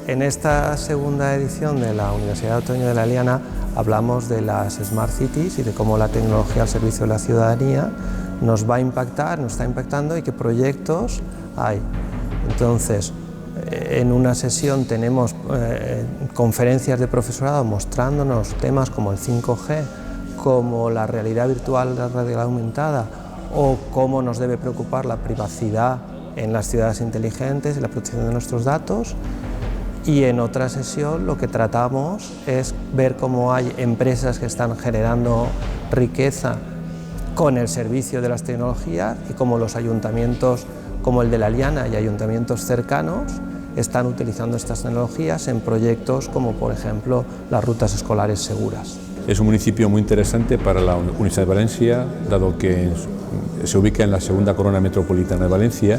En esta segunda edición de la Universidad de Otoño de la Eliana hablamos de las Smart Cities y de cómo la tecnología al servicio de la ciudadanía nos va a impactar, nos está impactando y qué proyectos hay. Entonces, en una sesión tenemos conferencias de profesorado mostrándonos temas como el 5G, como la realidad virtual, la realidad aumentada o cómo nos debe preocupar la privacidad en las ciudades inteligentes y la protección de nuestros datos. Y en otra sesión lo que tratamos es ver cómo hay empresas que están generando riqueza con el servicio de las tecnologías y cómo los ayuntamientos como el de la Eliana y ayuntamientos cercanos están utilizando estas tecnologías en proyectos como por ejemplo las rutas escolares seguras. Es un municipio muy interesante para la Universidad de Valencia, dado que se ubica en la segunda corona metropolitana de Valencia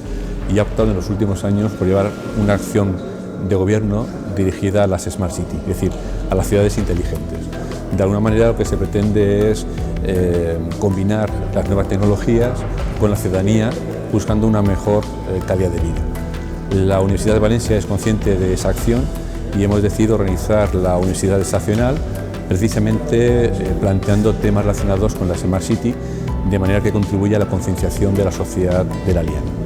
y ha optado en los últimos años por llevar una acción de gobierno dirigida a las Smart City, es decir, a las ciudades inteligentes. De alguna manera lo que se pretende es combinar las nuevas tecnologías con la ciudadanía buscando una mejor calidad de vida. La Universidad de Valencia es consciente de esa acción y hemos decidido organizar la Universidad Estacional precisamente planteando temas relacionados con la Smart City de manera que contribuya a la concienciación de la sociedad de la Eliana.